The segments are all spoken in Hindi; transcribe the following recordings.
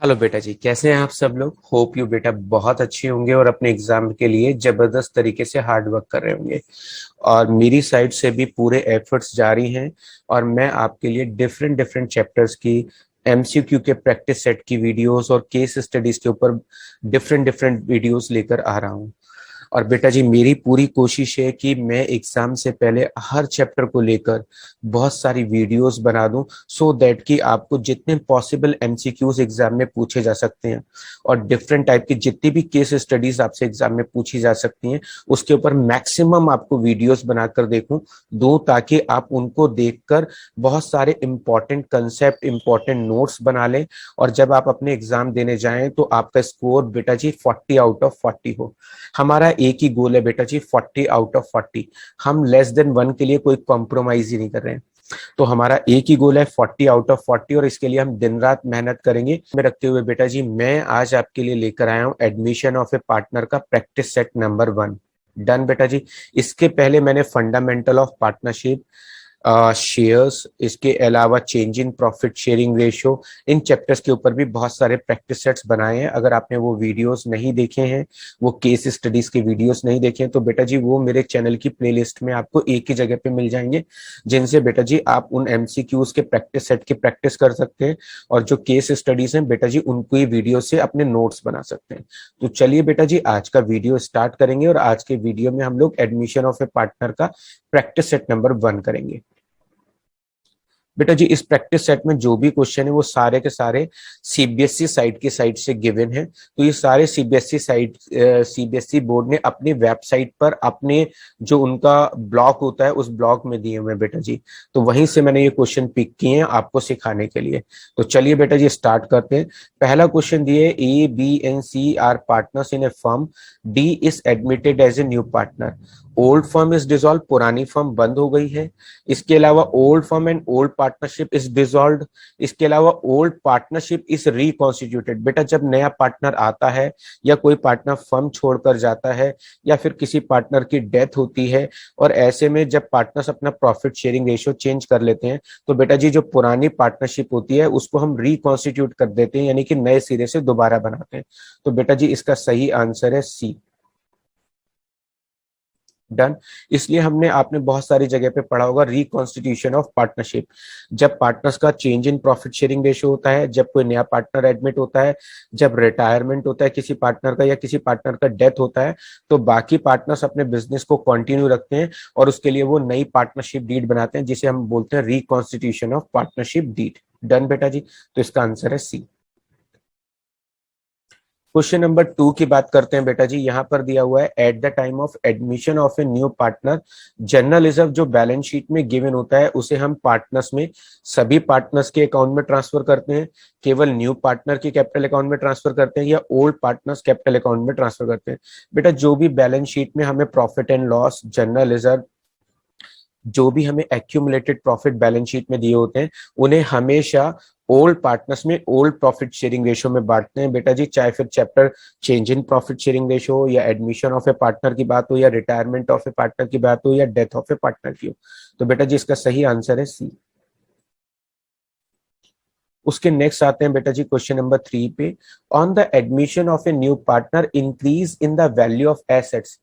हेलो बेटा जी, कैसे हैं आप सब लोग। होप यू बेटा बहुत अच्छे होंगे और अपने एग्जाम के लिए जबरदस्त तरीके से हार्ड वर्क कर रहे होंगे। और मेरी साइड से भी पूरे एफर्ट्स जारी हैं और मैं आपके लिए डिफरेंट डिफरेंट चैप्टर्स की एमसीक्यू के प्रैक्टिस सेट की वीडियोस और केस स्टडीज के ऊपर डिफरेंट डिफरेंट वीडियोस लेकर आ रहा हूँ। और बेटा जी, मेरी पूरी कोशिश है कि मैं एग्जाम से पहले हर चैप्टर को लेकर बहुत सारी वीडियोस बना दूं, सो दैट कि आपको जितने पॉसिबल एमसीक्यूज एग्जाम में पूछे जा सकते हैं और डिफरेंट टाइप की जितनी भी केस स्टडीज आपसे एग्जाम में पूछी जा सकती हैं, उसके ऊपर मैक्सिमम आपको वीडियोस बनाकर देखूं दो, ताकि आप उनको देखकर बहुत सारे इंपॉर्टेंट कंसेप्ट, इंपॉर्टेंट नोट्स बना लें। और जब आप अपने एग्जाम देने जाएं तो आपका स्कोर बेटा जी 40 आउट ऑफ 40 हो। हमारा एक ही गोल है बेटा जी, 40 आउट ऑफ 40। हम लेस देन 1 के लिए कोई कॉम्प्रोमाइज ही नहीं कर रहे हैं। तो हमारा एक ही गोल है 40 आउट ऑफ 40, और इसके लिए हम दिन रात मेहनत करेंगे। में रखते हुए बेटा जी, मैं आज आपके लिए लेकर आया हूं एडमिशन ऑफ ए पार्टनर का प्रैक्टिस सेट नंबर 1। डन बेटा जी। इसके पहले मैंने फंडामेंटल ऑफ पार्टनरशिप, शेयर्स, इसके अलावा change in profit sharing ratio, in chapters के ऊपर भी बहुत सारे प्रैक्टिस सेट्स बनाए हैं। अगर आपने वो वीडियोस नहीं देखे हैं, वो केस स्टडीज के वीडियोस नहीं देखे हैं, तो बेटा जी वो मेरे चैनल की प्लेलिस्ट में आपको एक ही जगह पे मिल जाएंगे, जिनसे बेटा जी आप उन एमसीक्यूज के प्रैक्टिस सेट की प्रैक्टिस कर सकते हैं। और जो केस स्टडीज हैं बेटा जी, उनको ये वीडियो से अपने नोट्स बना सकते हैं। तो चलिए बेटा जी, आज का वीडियो स्टार्ट करेंगे और आज के वीडियो में हम लोग एडमिशन ऑफ ए पार्टनर का प्रैक्टिस सेट नंबर 1 करेंगे। बेटा जी, इस प्रैक्टिस सेट में जो भी क्वेश्चन है वो सारे के सारे सीबीएसई साइट की साइट से गिवन है। तो ये सारे सीबीएसई बोर्ड ने अपनी वेबसाइट पर अपने जो उनका ब्लॉक होता है उस ब्लॉक में दिए हुए हैं बेटा जी। तो वहीं से मैंने ये क्वेश्चन पिक किए हैं आपको सिखाने के लिए। तो चलिए बेटा जी स्टार्ट करते हैं। पहला क्वेश्चन दिए, A B and C are partners in a firm, D is admitted as a new partner. Old firm is dissolve, पुरानी फर्म बंद हो गई है। इसके अलावा old firm and old partnership is dissolved. इसके अलावा ओल्ड पार्टनरशिप इज रिकॉन्स्टिट्यूटेड। बेटा जब नया पार्टनर आता है या कोई पार्टनर फर्म छोड़कर जाता है या फिर किसी पार्टनर की डेथ होती है, और ऐसे में जब पार्टनर्स अपना प्रॉफिट शेयरिंग रेशियो चेंज कर लेते हैं, तो बेटा जी जो पुरानी पार्टनरशिप होती है उसको हम रिकॉन्स्टिट्यूट कर देते हैं, यानी कि नए सिरे से दोबारा बनाते हैं। तो बेटा जी इसका सही आंसर है सी। डन। इसलिए हमने आपने बहुत सारी जगह पे पढ़ा होगा रिकॉन्स्टिट्यूशन ऑफ पार्टनरशिप। जब पार्टनर्स का change in profit sharing ratio होता है, जब कोई नया पार्टनर एडमिट होता है, जब रिटायरमेंट होता है किसी पार्टनर का या किसी पार्टनर का डेथ होता है, तो बाकी पार्टनर्स अपने बिजनेस को कंटिन्यू रखते हैं और उसके लिए वो नई पार्टनरशिप डीड बनाते हैं, जिसे हम बोलते हैं reconstitution of partnership deed. Done बेटा जी। तो इसका आंसर है सी। क्वेश्चन नंबर 2 की बात करते हैं बेटा जी। यहां पर दिया हुआ है, eight the time of admission of a new partner, general reserve जो बैलेंस शीट में गिवन होता है उसे हम पार्टनर्स में सभी पार्टनर्स के अकाउंट में ट्रांसफर करते हैं, केवल न्यू पार्टनर के कैपिटल अकाउंट में ट्रांसफर करते हैं, या ओल्ड पार्टनर्स कैपिटल अकाउंट में ट्रांसफर करते हैं। बेटा जो भी बैलेंस शीट में हमें profit and loss, general reserve, जो भी हमें एक्यूमुलेटेड प्रॉफिट बैलेंस शीट में दिए होते हैं, उन्हें हमेशा ओल्ड पार्टनर्स में ओल्ड प्रॉफिट शेयरिंग रेशियो में बांटते हैं बेटा जी। चाहे फिर chapter change in profit sharing ratio हो, या एडमिशन ऑफ ए पार्टनर की बात हो, या रिटायरमेंट ऑफ ए पार्टनर की बात हो, या डेथ ऑफ ए पार्टनर की हो। तो बेटा जी इसका सही आंसर है सी। उसके नेक्स्ट आते हैं बेटा जी क्वेश्चन नंबर 3 पे। On the admission of a new partner, increase in the value of assets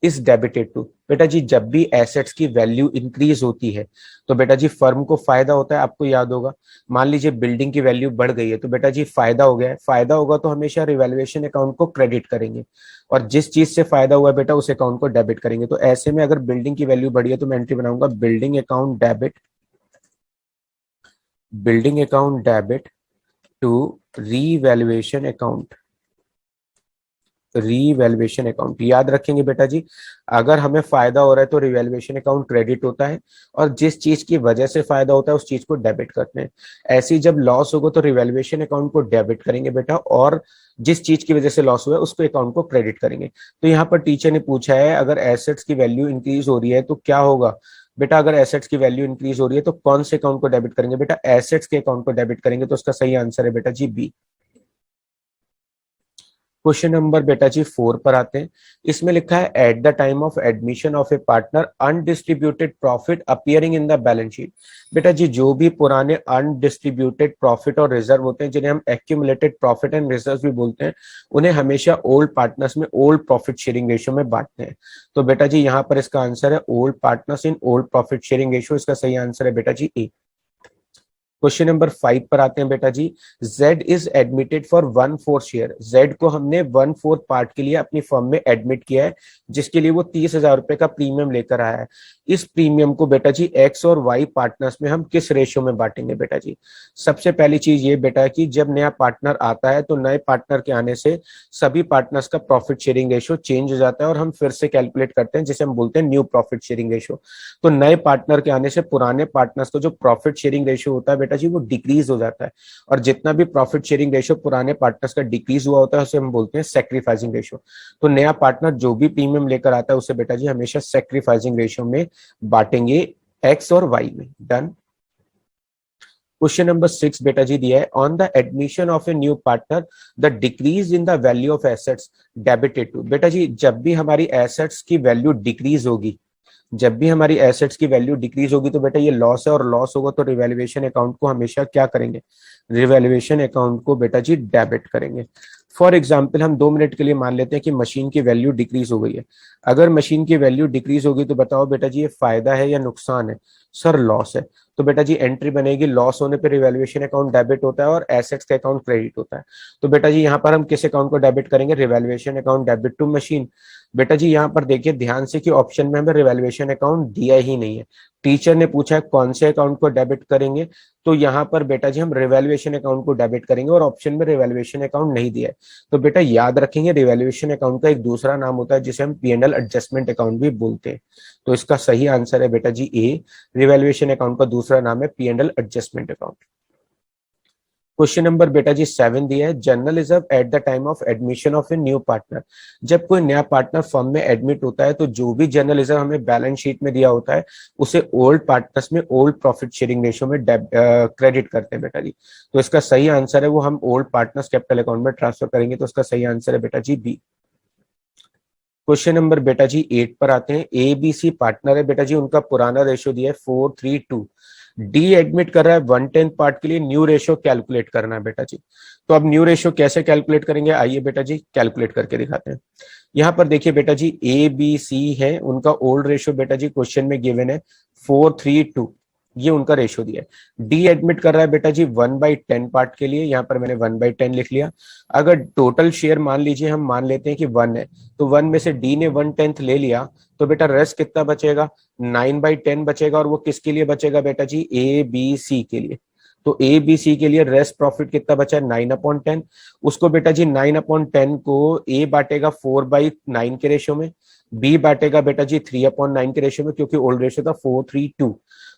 is debited to. बेटा जी जब भी एसेट्स की वैल्यू इंक्रीज होती है तो बेटा जी फर्म को फायदा होता है, आपको याद होगा। मान लीजिए बिल्डिंग की वैल्यू बढ़ गई है तो बेटा जी फायदा हो गया है, फायदा होगा तो हमेशा रिवैल्यूएशन अकाउंट को क्रेडिट करेंगे, और जिस चीज से फायदा हुआ है बेटा उस अकाउंट को डेबिट करेंगे। तो ऐसे में अगर बिल्डिंग की वैल्यू बढ़ी है तो मैं एंट्री बनाऊंगा building account debit, building account debit to revaluation account. Revaluation account याद रखेंगे बेटा जी, अगर हमें फायदा हो रहा है तो रिवैल्यूएशन अकाउंट क्रेडिट होता है, और जिस चीज की वजह से फायदा होता है उस चीज को डेबिट करते हैं। ऐसे ही जब लॉस होगा तो रिवैल्यूएशन अकाउंट को डेबिट करेंगे बेटा, और जिस चीज की वजह से लॉस हुआ है उसको अकाउंट को क्रेडिट करेंगे। तो यहाँ पर टीचर ने पूछा है अगर एसेट्स की वैल्यू इंक्रीज हो रही है तो क्या होगा। बेटा अगर एसेट्स की वैल्यू इंक्रीज हो रही है तो कौन से अकाउंट को डेबिट करेंगे, बेटा एसेट्स के अकाउंट को डेबिट करेंगे। तो उसका सही आंसर है बेटा जी बी। क्वेश्चन नंबर बेटा जी 4 पर आते हैं। इसमें लिखा है eight the time of admission of A partner undistributed profit appearing in the balance sheet. बेटा जी जो भी पुराने अनडिस्ट्रीब्यूटेड प्रॉफिट और रिजर्व होते हैं, जिन्हें हम एक्यूमुलेटेड प्रॉफिट एंड रिजर्व भी बोलते हैं, उन्हें हमेशा ओल्ड पार्टनर्स में ओल्ड प्रॉफिट शेयरिंग रेशियो में बांटते हैं। तो बेटा जी यहाँ पर इसका आंसर है old partners in old profit sharing ratio. इसका सही आंसर है बेटा जी ए। क्वेश्चन नंबर 5 पर आते हैं बेटा जी। Z is admitted for 1/4 share. Z को हमने 1/4 पार्ट के लिए अपनी फर्म में एडमिट किया है, जिसके लिए वो 30,000 रुपए का प्रीमियम लेकर आया है। इस प्रीमियम को बेटा जी X और Y पार्टनर्स में हम किस रेशियो में बांटेंगे बेटा जी? सबसे पहली चीज ये बेटा कि जब नया पार्टनर आता है तो नए पार्टनर के आने से सभी पार्टनर्स का प्रॉफिट शेयरिंग रेशियो चेंज हो जाता है और हम फिर से कैलकुलेट करते हैं, जिसे हम बोलते हैं न्यू प्रॉफिट शेयरिंग रेशियो। तो नए पार्टनर के आने से पुराने पार्टनर्स को जो प्रॉफिट शेयरिंग रेशियो होता है बेटा जी वो डिक्रीज हो जाता है, और जितना भी प्रॉफिट शेयरिंग रेशियो पुराने पार्टनर्स का डिक्रीज हुआ होता है उसे हम बोलते हैं सैक्रिफाइसिंग रेशियो। तो नया पार्टनर जो भी प्रीमियम लेकर आता है उसे बेटा जी हमेशा सैक्रिफाइसिंग रेशियो में बांटेंगे, एक्स और वाई में। डन। क्वेश्चन नंबर 6 बेटा जी दिया है on the admission of a new partner the decrease in the value of assets debited to. बेटा जी जब भी हमारी एसेट्स की वैल्यू डिक्रीज होगी, जब भी हमारी एसेट्स की वैल्यू डिक्रीज होगी तो बेटा ये लॉस है, और लॉस होगा तो रिवैल्यूएशन अकाउंट को हमेशा क्या करेंगे? रिवैल्यूएशन अकाउंट को बेटा जी डेबिट करेंगे। फॉर एग्जाम्पल हम 2 मिनट के लिए मान लेते हैं कि मशीन की वैल्यू डिक्रीज हो गई है। अगर मशीन की वैल्यू डिक्रीज होगी तो बताओ बेटा जी ये फायदा है या नुकसान है? सर लॉस है। तो बेटा जी एंट्री बनेगी, लॉस होने पे रिवैल्यूएशन अकाउंट डेबिट होता है और एसेट्स का अकाउंट क्रेडिट होता है। तो बेटा जी यहाँ पर हम किस अकाउंट को डेबिट करेंगे? Revaluation account debit to machine. बेटा जी यहाँ पर देखिए ध्यान से कि ऑप्शन में हमें रिवैल्यूएशन अकाउंट दिया ही नहीं है। टीचर ने पूछा है कौन से अकाउंट को डेबिट करेंगे, तो यहाँ पर बेटा जी हम रिवैल्यूएशन अकाउंट को डेबिट करेंगे, और ऑप्शन में रिवैल्यूएशन अकाउंट नहीं दिया है। तो बेटा याद रखेंगे रिवैल्यूएशन अकाउंट का एक दूसरा नाम होता है जिसे हम P&L एडजस्टमेंट अकाउंट भी बोलते हैं। तो इसका सही आंसर है बेटा जी ए। रिवैल्यूएशन अकाउंट का दूसरा नाम है P&L adjustment account. Question number बेटा जी 7 दिया है general reserve eight the time of admission of a new partner. जब कोई नया पार्टनर फर्म में एडमिट होता है तो जो भी जनरल रिजर्व हमें बैलेंस शीट में दिया होता है उसे ओल्ड पार्टनर्स में ओल्ड प्रॉफिट शेयरिंग रेशियो में क्रेडिट करते हैं बेटा जी। तो इसका सही आंसर है वो हम ओल्ड पार्टनर्स कैपिटल अकाउंट में ट्रांसफर करेंगे। तो इसका सही आंसर है बेटा जी बी। क्वेश्चन नंबर बेटा जी 8 पर आते हैं। ए बी सी पार्टनर है बेटा जी, उनका पुराना रेशियो दिया है 4:3:2। डी एडमिट कर रहा है 1/10 पार्ट के लिए, न्यू रेशियो कैलकुलेट करना है बेटा जी। तो अब न्यू रेशियो कैसे कैलकुलेट करेंगे, आइए बेटा जी कैलकुलेट करके दिखाते हैं। यहाँ पर देखिए बेटा जी ए बी सी है, उनका ओल्ड रेशियो बेटा जी क्वेश्चन में गिवन है 4:3:2, ये उनका रेशियो दिया है। डी एडमिट कर रहा है बेटा जी 1/10 पार्ट के लिए, यहाँ पर मैंने 1/10 लिख लिया। अगर टोटल शेयर मान लीजिए हम मान लेते हैं कि 1 है, तो 1 में से डी ने 1/10 ले लिया, तो बेटा रेस्ट कितना बचेगा? 9/10 बचेगा, और वो किसके लिए बचेगा बेटा जी? ए बी सी के लिए। तो ए बी सी के लिए रेस्ट प्रॉफिट कितना बचा है? 9/10। उसको बेटा जी 9/10 को ए बांटेगा 4/9 के रेशियो में, बी बांटेगा बेटा जी 3/9 के रेशियो में, क्योंकि ओल्ड रेशियो था 4:3:2।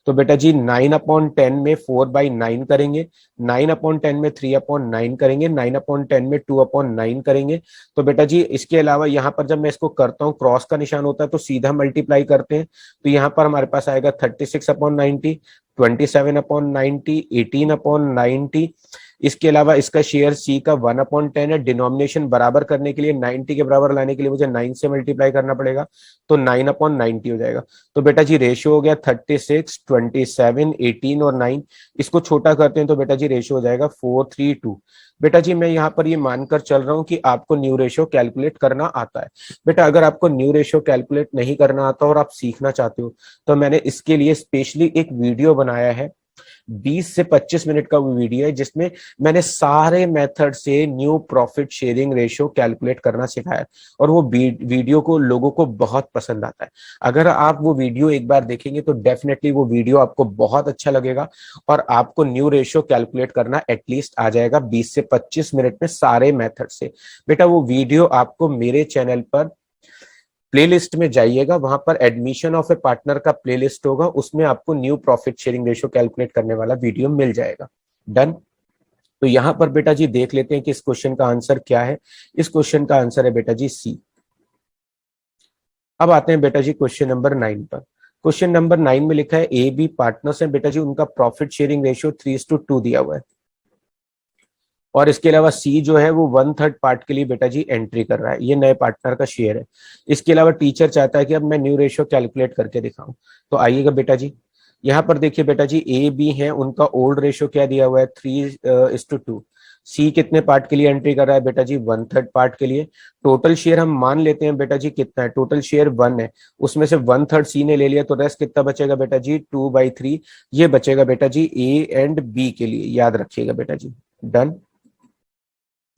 तो बेटा जी 9/10 में 4/9 करेंगे, 9/10 में 3/9 करेंगे, 9/10 में 2/9 करेंगे। तो बेटा जी इसके अलावा यहाँ पर जब मैं इसको करता हूँ क्रॉस का निशान होता है तो सीधा मल्टीप्लाई करते हैं, तो यहाँ पर हमारे पास आएगा 36/90, 27/90, 18/90। इसके अलावा इसका शेयर सी का 1/10 है। डिनोमिनेशन बराबर करने के लिए 90 के बराबर लाने के लिए मुझे 9 से मल्टीप्लाई करना पड़ेगा, तो 9/90 हो जाएगा। तो बेटा जी रेशियो हो गया 36, 27, 18 और 9। इसको छोटा करते हैं तो बेटा जी रेशियो हो जाएगा 4:3:2। बेटा जी मैं यहाँ पर ये मानकर चल रहा हूँ कि आपको न्यू रेशियो कैलकुलेट करना आता है। बेटा अगर आपको न्यू रेशियो कैलकुलेट नहीं करना आता और आप सीखना चाहते हो तो मैंने इसके लिए स्पेशली एक वीडियो बनाया है, 20 से 25 मिनट का वो वीडियो है, जिसमें मैंने सारे मेथड से new profit sharing ratio calculate करना सिखाया, और वो वीडियो को लोगों को बहुत पसंद आता है। अगर आप वो वीडियो एक बार देखेंगे तो डेफिनेटली वो वीडियो आपको बहुत अच्छा लगेगा, और आपको न्यू रेशियो कैलकुलेट करना एटलीस्ट आ जाएगा 20 से 25 मिनट में सारे मेथड से। बेटा वो वीडियो आपको मेरे चैनल पर प्लेलिस्ट में जाइएगा, वहां पर एडमिशन ऑफ ए पार्टनर का प्लेलिस्ट होगा, उसमें आपको new profit sharing ratio calculate करने वाला वीडियो मिल जाएगा। डन। तो यहां पर बेटा जी देख लेते हैं कि इस क्वेश्चन का आंसर क्या है। इस क्वेश्चन का आंसर है बेटा जी सी। अब आते हैं बेटा जी क्वेश्चन नंबर 9 पर। क्वेश्चन नंबर 9 में लिखा है ए बी पार्टनर्स हैं बेटा जी, उनका प्रॉफिट शेयरिंग रेशियो 3:2 दिया हुआ है। और इसके अलावा सी जो है वो 1/3 पार्ट के लिए बेटा जी एंट्री कर रहा है, ये नए पार्टनर का शेयर है। इसके अलावा टीचर चाहता है कि अब मैं न्यू रेशियो कैलकुलेट करके दिखाऊं, तो आइएगा बेटा जी, यहाँ पर देखिए बेटा जी, ए बी है, उनका ओल्ड रेशियो क्या दिया हुआ है, 3:2। सी कितने पार्ट के लिए एंट्री कर रहा है बेटा जी, 1/3 पार्ट के लिए। टोटल शेयर हम मान लेते हैं बेटा जी कितना है, टोटल शेयर 1 है, उसमें से 1/3 सी ने ले लिया, तो रेस्ट कितना बचेगा बेटा जी, 2/3। ये बचेगा बेटा जी ए एंड बी के लिए, याद रखिएगा बेटा जी। डन,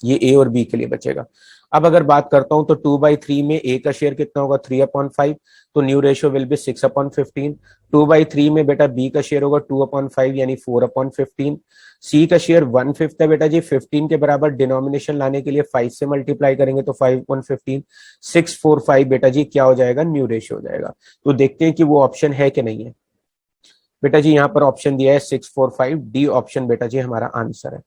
ये ए और बी के लिए बचेगा। अब अगर बात करता हूं तो 2/3 में ए का शेयर कितना होगा, 3/5, तो न्यू रेशियो विल बी 6/15। 2/3 में बेटा बी का शेयर होगा 2/5 यानी 4/15। सी का शेयर 1/5 है बेटा जी, 15 के बराबर डिनोमिनेशन लाने के लिए 5 से मल्टीप्लाई करेंगे तो 5/15, 645 बेटा जी क्या हो जाएगा, न्यू रेशियो हो जाएगा। तो देखते हैं कि वो ऑप्शन है कि नहीं है। बेटा जी यहाँ पर ऑप्शन दिया है 645, डी ऑप्शन बेटा जी हमारा आंसर है।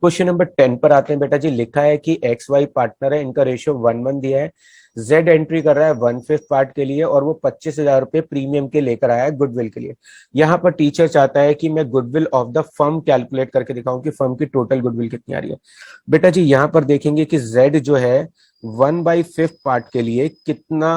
क्वेश्चन नंबर 10 पर आते हैं बेटा जी, लिखा है कि एक्स वाई पार्टनर है, इनका रेशियो 1:1 दिया है, जेड एंट्री कर रहा है 1/5 पार्ट के लिए और वो 25,000 रुपए प्रीमियम के लेकर आया है गुडविल के लिए। यहाँ पर टीचर चाहता है कि मैं goodwill of the firm calculate करके दिखाऊं कि फर्म की टोटल गुडविल कितनी आ रही है। बेटा जी यहाँ पर देखेंगे कि जेड जो है 1/5 पार्ट के लिए कितना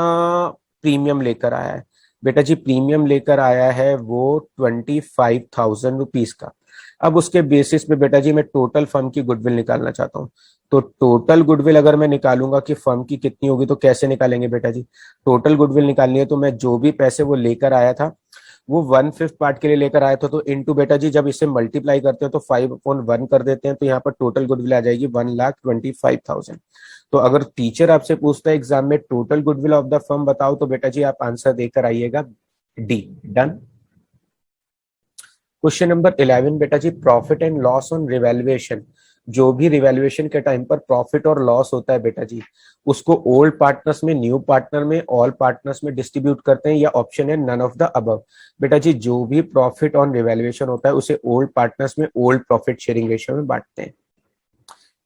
प्रीमियम लेकर आया है। बेटा जी प्रीमियम लेकर आया है वो 25,000 रुपीज का। अब उसके बेसिस पे बेटा जी मैं टोटल फर्म की गुडविल निकालना चाहता हूँ। तो टोटल गुडविल अगर मैं निकालूंगा कि फर्म की कितनी होगी, तो कैसे निकालेंगे बेटा जी, टोटल गुडविल निकालनी है तो मैं जो भी पैसे वो लेकर आया था, वो 1/5 पार्ट के लिए लेकर आया था, तो इनटू बेटा जी जब इसे मल्टीप्लाई करते हैं तो 5/1 कर देते हैं, तो यहाँ पर टोटल गुडविल आ जाएगी 1,25,000। तो अगर टीचर आपसे पूछता है एग्जाम में total goodwill of the firm बताओ, तो बेटा जी आप आंसर देकर आइएगा डी। डन। क्वेश्चन नंबर 11 बेटा जी, profit and loss on revaluation. जो भी रिवैल्यूएशन के टाइम पर प्रॉफिट और लॉस होता है बेटा जी, उसको ओल्ड पार्टनर्स में, न्यू पार्टनर में, ऑल पार्टनर्स में डिस्ट्रीब्यूट करते हैं, या ऑप्शन है नन ऑफ द अबव। बेटा जी जो भी प्रॉफिट ऑन रिवैल्यूएशन होता है उसे ओल्ड पार्टनर्स में ओल्ड प्रॉफिट शेयरिंग रेशियो में बांटते हैं।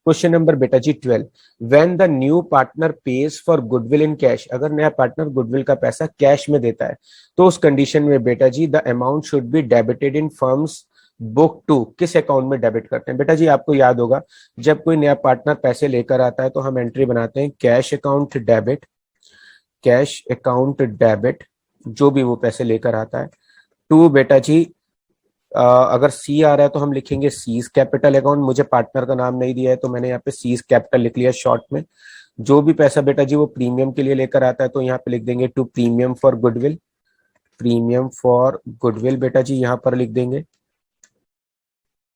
क्वेश्चन नंबर बेटा जी 12, when the new partner page for goodwill in cash. अगर नया पार्टनर गुडविल का पैसा कैश में देता है, तो उस कंडीशन में बेटा जी the amount should be debited in firm's book too. किस अकाउंट में डेबिट करते हैं बेटा जी, आपको याद होगा जब कोई नया पार्टनर पैसे लेकर आता है तो हम एंट्री बनाते हैं cash account debit, cash account debit, जो भी वो पैसे लेकर आता है, टू बेटा जी अगर सी आ रहा है तो हम लिखेंगे सीज कैपिटल अकाउंट। मुझे पार्टनर का नाम नहीं दिया है तो मैंने यहाँ पे सीज कैपिटल लिख लिया शॉर्ट में। जो भी पैसा बेटा जी वो प्रीमियम के लिए लेकर आता है तो यहाँ पे लिख देंगे to premium for goodwill, premium for goodwill बेटा जी यहाँ पर लिख देंगे।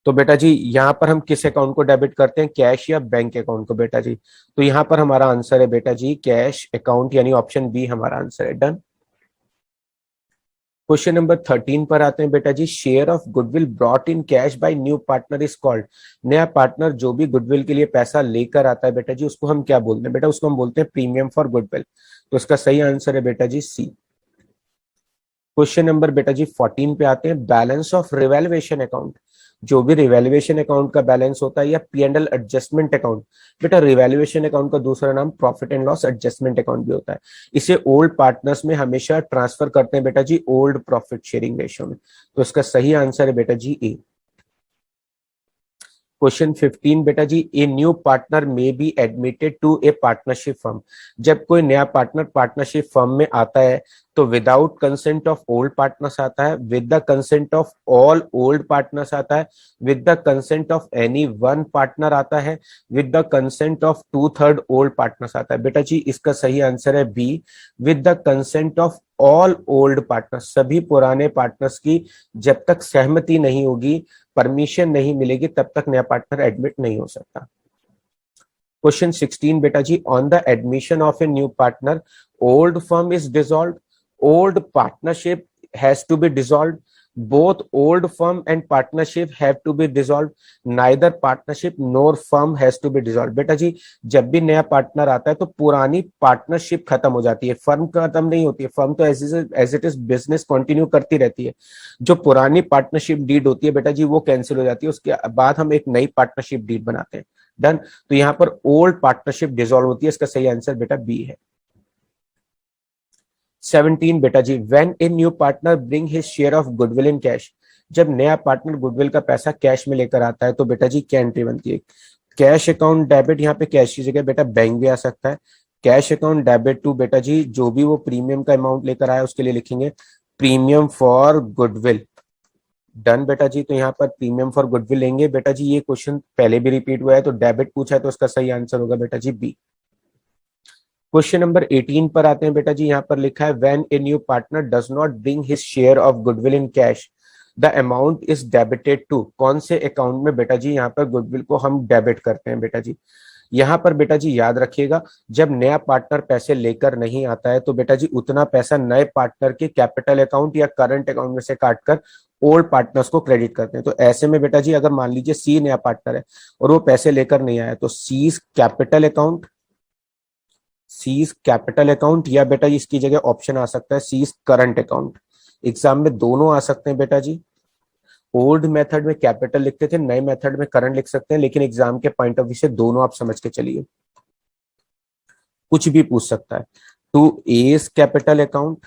तो बेटा जी यहाँ पर हम किस अकाउंट को डेबिट करते हैं, कैश या बैंक अकाउंट को बेटा जी, तो यहाँ पर हमारा आंसर है बेटा जी कैश अकाउंट, यानी ऑप्शन बी हमारा आंसर है। डन। क्वेश्चन नंबर 13 पर आते हैं बेटा जी, share of goodwill brought in cash by new partner is called. नया पार्टनर जो भी गुडविल के लिए पैसा लेकर आता है बेटा जी उसको हम क्या बोलते हैं, बेटा उसको हम बोलते हैं प्रीमियम फॉर गुडविल। तो इसका सही आंसर है बेटा जी सी। क्वेश्चन नंबर बेटा जी 14 पे आते हैं, बैलेंस ऑफ रिवैल्यूएशन अकाउंट। जो भी रिवैल्यूएशन अकाउंट का बैलेंस होता है या P&L एडजस्टमेंट अकाउंट, बेटा रिवैल्यूएशन अकाउंट का दूसरा नाम profit and loss adjustment account भी होता है। इसे ओल्ड पार्टनर्स में हमेशा ट्रांसफर करते हैं बेटा जी ओल्ड प्रॉफिट शेयरिंग रेशियो में। तो इसका सही आंसर है बेटा जी ए। क्वेश्चन 15 बेटा जी, a new partner may be admitted to a partnership firm. जब कोई नया पार्टनर पार्टनरशिप फर्म में आता है तो without consent of old partners आता है, with the consent of all old partners आता है, with the consent of any one partner आता है, with the consent of 2/3 old partners आता है। बेटा जी इसका सही आंसर है B, with the consent of all old partners. सभी पुराने पार्टनर्स की जब तक सहमति नहीं होगी, परमिशन नहीं मिलेगी, तब तक नया पार्टनर एडमिट नहीं हो सकता। क्वेश्चन 16 बेटा जी, on the admission of a new partner old firm is dissolve, old partnership has to be dissolve, both old firm and partnership have to be dissolved, neither partnership nor firm has to be dissolved। बेटा जी जब भी नया पार्टनर आता है तो पुरानी पार्टनरशिप खत्म हो जाती है, फर्म खत्म नहीं होती है, फर्म तो as it is business continue करती रहती है। जो पुरानी पार्टनरशिप डीड होती है बेटा जी वो कैंसिल हो जाती है, उसके बाद हम एक नई पार्टनरशिप डीड बनाते हैं। डन। तो यहाँ पर ओल्ड पार्टनरशिप डिसॉल्व होती है, इसका सही आंसर बेटा बी है। 17 बेटा जी, when a new partner bring his share of goodwill in cash. जब नया पार्टनर गुडविल का पैसा कैश में लेकर आता है तो बेटा जी क्या एंट्री बनती है? कैश अकाउंट डेबिट, यहाँ पे कैश की जगह बेटा बैंक भी आ सकता है। कैश अकाउंट डेबिट टू बेटा जी जो भी वो प्रीमियम का अमाउंट लेकर आया उसके लिए लिखेंगे प्रीमियम फॉर गुडविल। डन बेटा जी। तो यहाँ पर प्रीमियम फॉर गुडविल लेंगे बेटा जी। ये क्वेश्चन पहले भी रिपीट हुआ है तो डेबिट पूछा है तो उसका सही आंसर होगा बेटा जी बी। क्वेश्चन नंबर 18 पर आते हैं बेटा जी। यहाँ पर लिखा है when a new partner does not bring his share of goodwill in cash the amount is debited to. कौन से अकाउंट में बेटा जी यहाँ पर गुडविल को हम डेबिट करते हैं बेटा जी? यहाँ पर बेटा जी याद रखिएगा, जब नया पार्टनर पैसे लेकर नहीं आता है तो बेटा जी उतना पैसा नए पार्टनर के कैपिटल अकाउंट या करंट अकाउंट में से काटकर ओल्ड पार्टनर्स को क्रेडिट करते हैं। तो ऐसे में बेटा जी अगर मान लीजिए सी नया पार्टनर है और वो पैसे लेकर नहीं आया तो seize capital account, seize capital account, या बेटा इसकी जगह ऑप्शन आ सकता है सीज करंट अकाउंट। एग्जाम में दोनों आ सकते हैं बेटा जी। ओल्ड मेथड में कैपिटल लिखते थे, नए मेथड में करंट लिख सकते हैं, लेकिन एग्जाम के पॉइंट ऑफ व्यू से दोनों आप समझ के चलिए, कुछ भी पूछ सकता है। To A's capital account,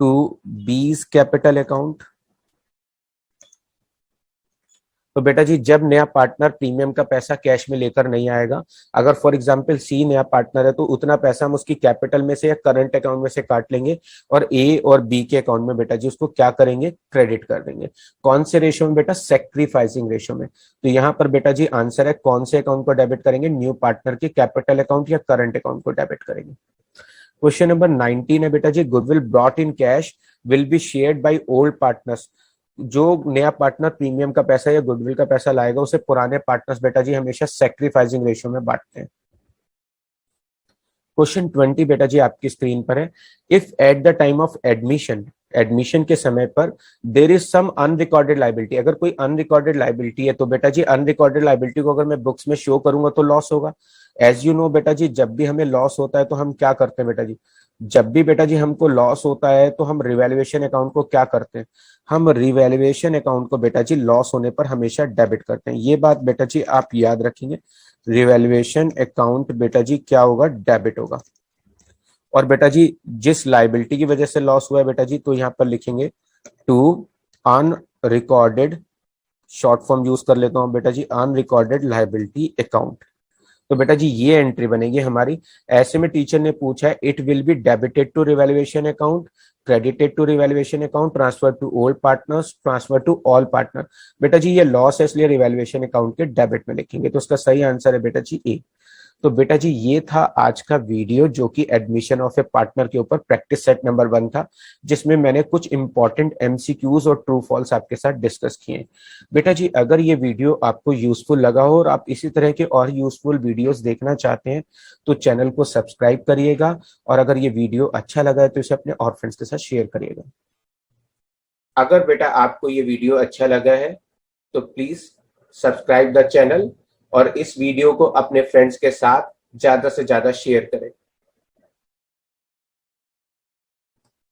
to B's capital account. तो बेटा जी जब नया पार्टनर प्रीमियम का पैसा कैश में लेकर नहीं आएगा, अगर फॉर एग्जांपल सी नया पार्टनर है तो उतना पैसा हम उसकी कैपिटल में से या करंट अकाउंट में से काट लेंगे और ए और बी के अकाउंट में बेटा जी उसको क्या करेंगे? क्रेडिट कर देंगे। कौन से रेशो में बेटा? सेक्रीफाइसिंग रेशो में। तो यहाँ पर बेटा जी आंसर है कौन से अकाउंट को डेबिट करेंगे? न्यू पार्टनर के कैपिटल अकाउंट या करंट अकाउंट को डेबिट करेंगे। क्वेश्चन नंबर 19 है बेटा जी goodwill brought in cash will be shared by old partners. जो नया पार्टनर प्रीमियम का पैसा या गुडविल का पैसा लाएगा उसे पुराने पार्टनर्स बेटा जी हमेशा सेक्रीफाइसिंग रेशियो में बांटते हैं। क्वेश्चन 20 बेटा जी आपकी स्क्रीन पर है। If at the time of admission, admission के समय पर there is some unrecorded liability, अगर कोई अनरिकॉर्डेड लाइबिलिटी है तो बेटा जी अनरिकॉर्डेड लाइबिलिटी को अगर मैं बुक्स में शो करूंगा तो लॉस होगा। एज यू नो बेटा जी जब भी हमें लॉस होता है तो हम क्या करते हैं बेटा जी? जब भी बेटा जी हमको लॉस होता है तो हम रिवैल्यूएशन अकाउंट को क्या करते हैं? हम रिवैल्यूएशन अकाउंट को बेटा जी लॉस होने पर हमेशा डेबिट करते हैं। ये बात बेटा जी आप याद रखेंगे, रिवैल्यूएशन अकाउंट बेटा जी क्या होगा? डेबिट होगा। और बेटा जी जिस लाइबिलिटी की वजह से लॉस हुआ है बेटा जी तो यहाँ पर लिखेंगे to unrecorded, short form use कर लेता हूं बेटा जी, अनरिकॉर्डेड लाइबिलिटी अकाउंट। तो बेटा जी ये एंट्री बनेगी हमारी। ऐसे में टीचर ने पूछा है it will be debited to revaluation account, credited to revaluation account, transfer to old partners, transfer to all partner. बेटा जी ये लॉस है इसलिए रिवैल्यूएशन अकाउंट के डेबिट में लिखेंगे। तो उसका सही आंसर है बेटा जी ए। तो बेटा जी ये था आज का वीडियो जो कि एडमिशन ऑफ ए पार्टनर के ऊपर प्रैक्टिस सेट नंबर 1 था, जिसमें मैंने कुछ इंपॉर्टेंट एमसीक्यूज और ट्रू फॉल्स आपके साथ डिस्कस किए। बेटा जी अगर ये वीडियो आपको यूजफुल लगा हो और आप इसी तरह के और यूजफुल वीडियोस देखना चाहते हैं तो चैनल को सब्सक्राइब करिएगा, और अगर ये वीडियो अच्छा लगा है तो इसे अपने और फ्रेंड्स के साथ शेयर करिएगा। अगर बेटा आपको ये वीडियो अच्छा लगा है तो प्लीज सब्सक्राइब द चैनल और इस वीडियो को अपने फ्रेंड्स के साथ ज्यादा से ज्यादा शेयर करें।